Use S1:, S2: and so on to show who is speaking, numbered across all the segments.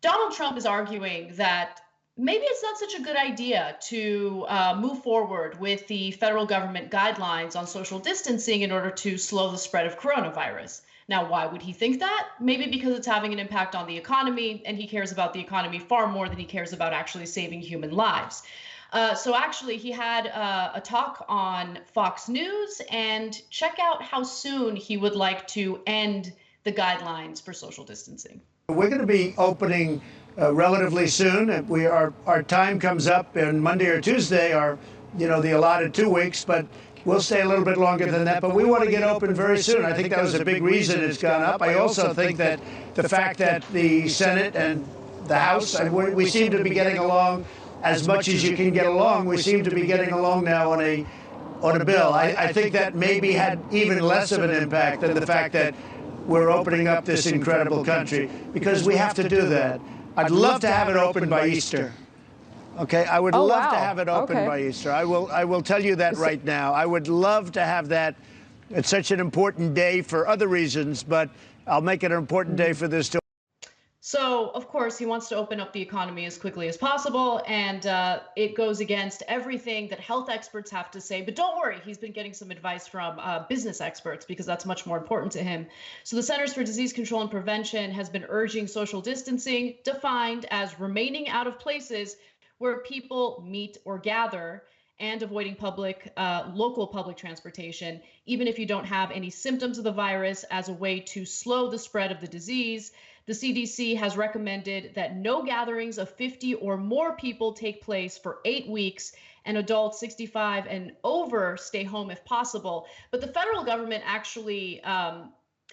S1: Donald Trump is arguing that maybe it's not such a good idea to move forward with the federal government guidelines on social distancing in order to slow the spread of coronavirus. Now, why would he think that? Maybe because it's having an impact on the economy, and he cares about the economy far more than he cares about actually saving human lives. So actually, he had a talk on Fox News, and check out how soon he would like to end the guidelines for social distancing.
S2: We're going to be opening relatively soon. Our time comes up on Monday or Tuesday, the allotted 2 weeks, but we'll stay a little bit longer than that. But we want to get open very soon. I think that was a big reason it's gone up. I also think that the fact that the Senate and the House, we seem to be getting along as much as you can get along. We seem to be getting along now on a bill. I think that maybe had even less of an impact than the fact that we're opening up this incredible country, because we have to do that. I'd love to have it open by Easter. Okay, I would love to have it open by Easter. I will tell you that right now. I would love to have that. It's such an important day for other reasons, but I'll make it an important day for this too.
S1: So, of course, he wants to open up the economy as quickly as possible, and it goes against everything that health experts have to say. But don't worry, he's been getting some advice from business experts, because that's much more important to him. So the Centers for Disease Control and Prevention has been urging social distancing, defined as remaining out of places where people meet or gather, and avoiding local public transportation, even if you don't have any symptoms of the virus, as a way to slow the spread of the disease. The CDC has recommended that no gatherings of 50 or more people take place for 8 weeks, and adults 65 and over stay home if possible. But the federal government actually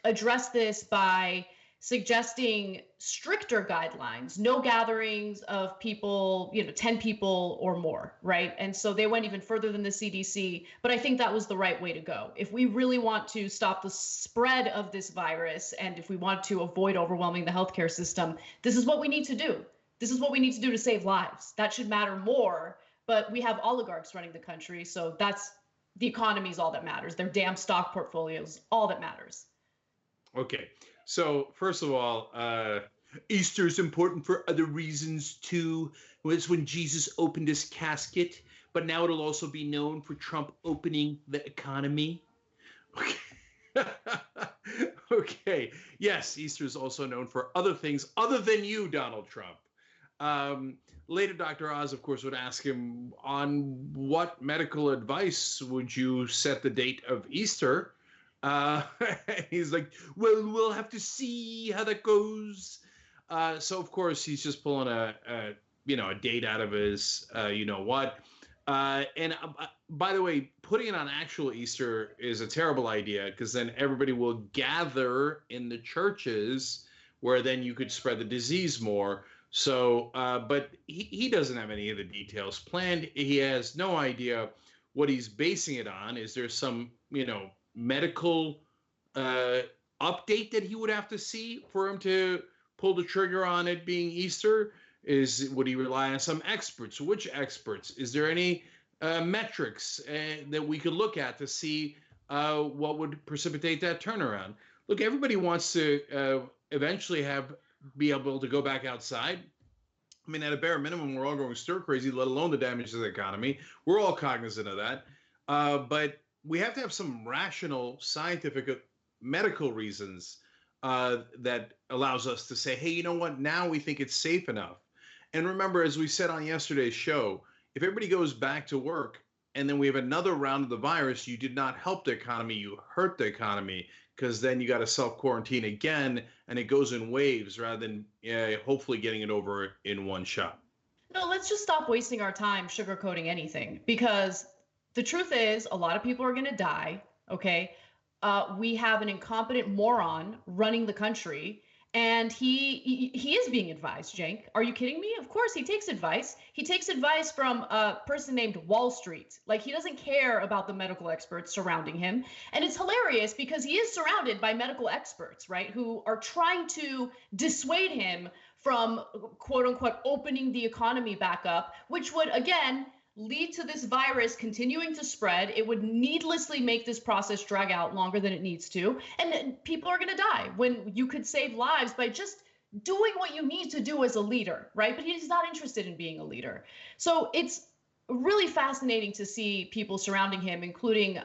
S1: addressed this by suggesting stricter guidelines, no gatherings of people, 10 people or more, right? And so they went even further than the CDC, but I think that was the right way to go. If we really want to stop the spread of this virus, and if we want to avoid overwhelming the healthcare system, this is what we need to do. This is what we need to do to save lives. That should matter more, but we have oligarchs running the country, so the economy is all that matters. Their damn stock portfolios, all that matters.
S3: Okay. So first of all, Easter is important for other reasons too. It's when Jesus opened his casket, but now it'll also be known for Trump opening the economy. Okay. Okay. Yes, Easter is also known for other things other than you, Donald Trump. Later, Dr. Oz, of course, would ask him, on what medical advice would you set the date of Easter? He's like, well, we'll have to see how that goes. So of course he's just pulling a date out of his, what. And by the way, putting it on actual Easter is a terrible idea, because then everybody will gather in the churches, where then you could spread the disease more. So, but he doesn't have any of the details planned. He has no idea what he's basing it on. Is there some, medical update that he would have to see for him to pull the trigger on it being Easter? Would he rely on some experts? Which experts? Is there any metrics that we could look at to see what would precipitate that turnaround? Look, everybody wants to eventually be able to go back outside. I mean, at a bare minimum, we're all going stir crazy, let alone the damage to the economy. We're all cognizant of that. But we have to have some rational, scientific, medical reasons that allows us to say, hey, you know what? Now we think it's safe enough. And remember, as we said on yesterday's show, if everybody goes back to work and then we have another round of the virus, you did not help the economy, you hurt the economy, because then you got to self-quarantine again, and it goes in waves rather than hopefully getting it over in one shot.
S1: No, let's just stop wasting our time sugarcoating anything, because the truth is, a lot of people are going to die, okay? We have an incompetent moron running the country, and he is being advised, Cenk. Are you kidding me? Of course, he takes advice. He takes advice from a person named Wall Street. Like, he doesn't care about the medical experts surrounding him. And it's hilarious because he is surrounded by medical experts, right, who are trying to dissuade him from, quote unquote, opening the economy back up, which would, again, lead to this virus continuing to spread. It would needlessly make this process drag out longer than it needs to. And people are going to die when you could save lives by just doing what you need to do as a leader, right? But he's not interested in being a leader. So it's really fascinating to see people surrounding him, including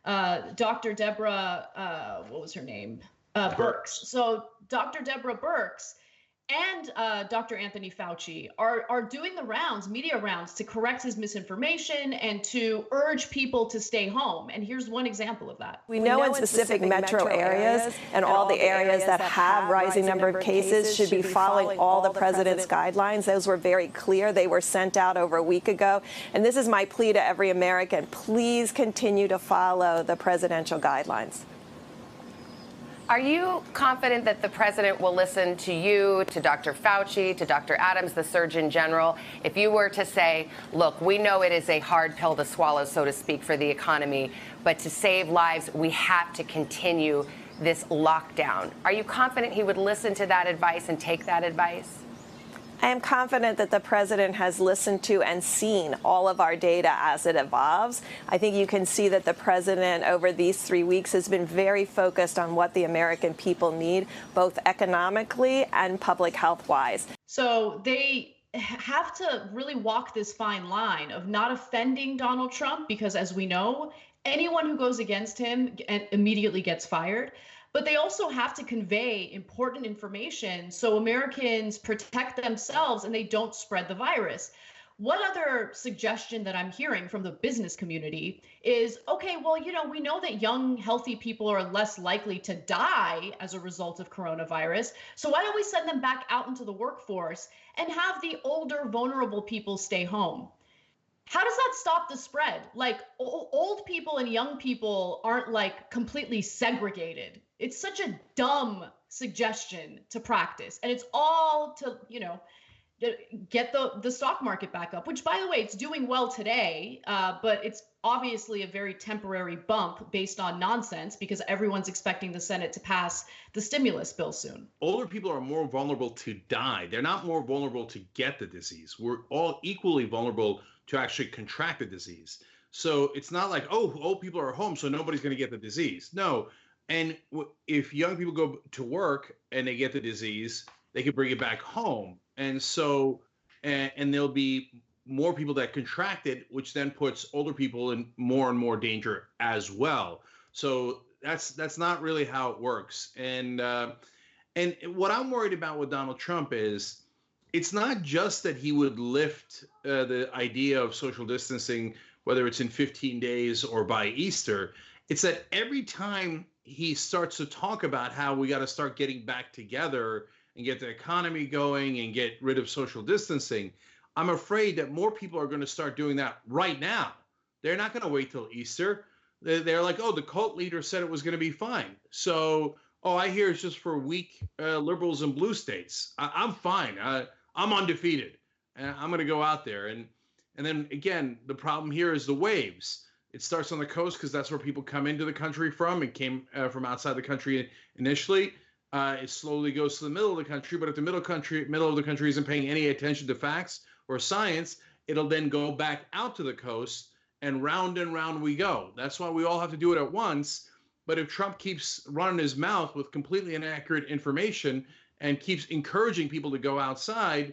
S1: Dr. Deborah, what was her name? Birx. So Dr. Deborah Birx and Dr. Anthony Fauci are doing the rounds, media rounds, to correct his misinformation and to urge people to stay home. And here's one example of that.
S4: We know in specific metro areas and all the areas that have rising number of cases should be following all the president's guidelines. Those were very clear. They were sent out over a week ago. And this is my plea to every American. Please continue to follow the presidential guidelines.
S5: Are you confident that the president will listen to you, to Dr. Fauci, to Dr. Adams, the Surgeon General, if you were to say, look, we know it is a hard pill to swallow, so to speak, for the economy, but to save lives, we have to continue this lockdown? Are you confident he would listen to that advice and take that advice?
S4: I am confident that the president has listened to and seen all of our data as it evolves. I think you can see that the president over these 3 weeks has been very focused on what the American people need, both economically and public health-wise.
S1: So they have to really walk this fine line of not offending Donald Trump, because as we know, anyone who goes against him immediately gets fired. But they also have to convey important information so Americans protect themselves and they don't spread the virus. One other suggestion that I'm hearing from the business community is, okay, well, you know, we know that young, healthy people are less likely to die as a result of coronavirus. So why don't we send them back out into the workforce and have the older, vulnerable people stay home? How does that stop the spread? Like, old people and young people aren't like completely segregated. It's such a dumb suggestion to practice. And it's all to, you know, get the stock market back up, which, by the way, it's doing well today, but it's obviously a very temporary bump based on nonsense because everyone's expecting the Senate to pass the stimulus bill soon.
S3: Older people are more vulnerable to die. They're not more vulnerable to get the disease. We're all equally vulnerable to actually contract the disease. So it's not like, oh, old people are home, so nobody's going to get the disease. No. And if young people go to work and they get the disease, they can bring it back home. And so, and there'll be more people that contract it, which then puts older people in more and more danger as well. So that's not really how it works. And what I'm worried about with Donald Trump is, it's not just that he would lift the idea of social distancing, whether it's in 15 days or by Easter. It's that every time he starts to talk about how we got to start getting back together and get the economy going and get rid of social distancing, I'm afraid that more people are going to start doing that right now. They're not going to wait till Easter. They're like, oh, the cult leader said it was going to be fine. So, oh, I hear it's just for weak liberals in blue states. I'm fine. I'm undefeated. And I'm going to go out there. And then, again, the problem here is the waves. It starts on the coast because that's where people come into the country from. It came from outside the country initially. It slowly goes to the middle of the country, but if the middle of the country isn't paying any attention to facts or science, it'll then go back out to the coast, and round we go. That's why we all have to do it at once. But if Trump keeps running his mouth with completely inaccurate information and keeps encouraging people to go outside,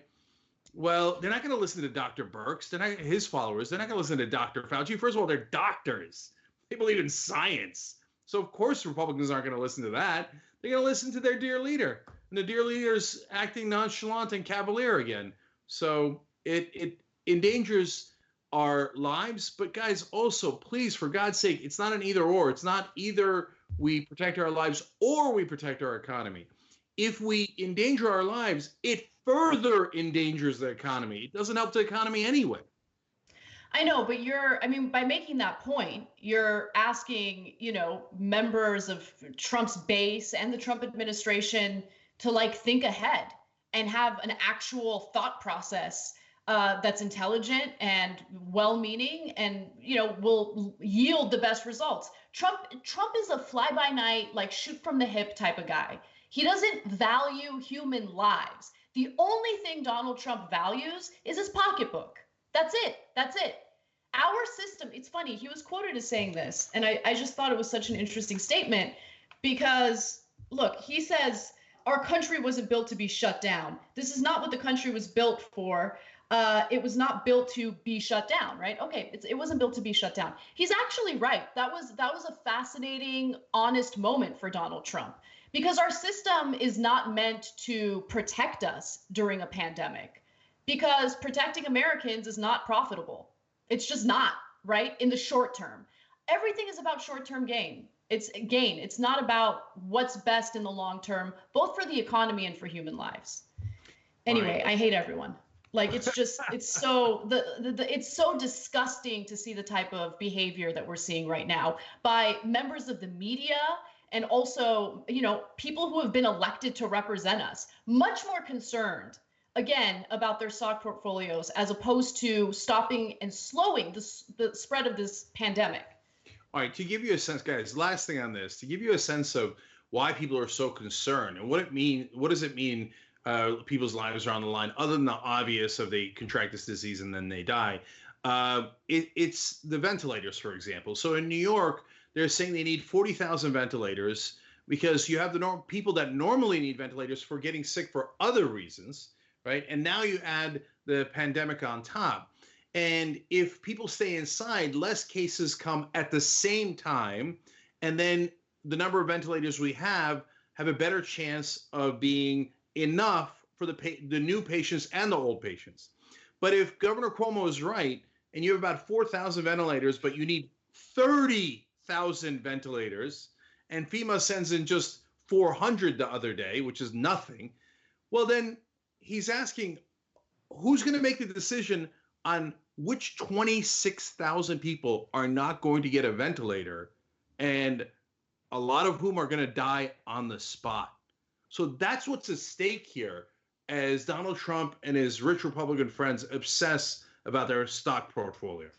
S3: well, they're not going to listen to Dr. Birx. They're not his followers. They're not going to listen to Dr. Fauci. First of all, they're doctors. They believe in science. So, of course, Republicans aren't going to listen to that. They're going to listen to their dear leader. And the dear leader's acting nonchalant and cavalier again. So it endangers our lives. But, guys, also, please, for God's sake, it's not an either or. It's not either we protect our lives or we protect our economy. If we endanger our lives, it further endangers the economy. It doesn't help the economy anyway.
S1: I know, but by making that point, you're asking, members of Trump's base and the Trump administration to think ahead and have an actual thought process that's intelligent and well-meaning and, will yield the best results. Trump is a fly-by-night, shoot from the hip type of guy. He doesn't value human lives. The only thing Donald Trump values is his pocketbook. That's it. Our system, it's funny, he was quoted as saying this, and I just thought it was such an interesting statement because, look, he says our country wasn't built to be shut down. This is not what the country was built for. It was not built to be shut down, right? Okay, it wasn't built to be shut down. He's actually right. That was a fascinating, honest moment for Donald Trump, because our system is not meant to protect us during a pandemic, because protecting Americans is not profitable. It's just not, right? In the short term, everything is about short-term gain. It's not about what's best in the long term, both for the economy and for human lives. Anyway, right. I hate everyone. Like, it's just, it's so it's so disgusting to see the type of behavior that we're seeing right now by members of the media, and also, you know, people who have been elected to represent us, much more concerned, again, about their stock portfolios as opposed to stopping and slowing the spread of this pandemic.
S3: All right, to give you a sense, guys, last thing on this, to give you a sense of why people are so concerned and what does it mean people's lives are on the line, other than the obvious of they contract this disease and then they die. It's the ventilators, for example. So in New York, they're saying they need 40,000 ventilators because you have the people that normally need ventilators for getting sick for other reasons, right? And now you add the pandemic on top. And if people stay inside, less cases come at the same time. And then the number of ventilators we have a better chance of being enough for the new patients and the old patients. But if Governor Cuomo is right, and you have about 4,000 ventilators, but you need 30,000 ventilators, and FEMA sends in just 400 the other day, which is nothing, well, then he's asking, who's going to make the decision on which 26,000 people are not going to get a ventilator, and a lot of whom are going to die on the spot? So that's what's at stake here as Donald Trump and his rich Republican friends obsess about their stock portfolio.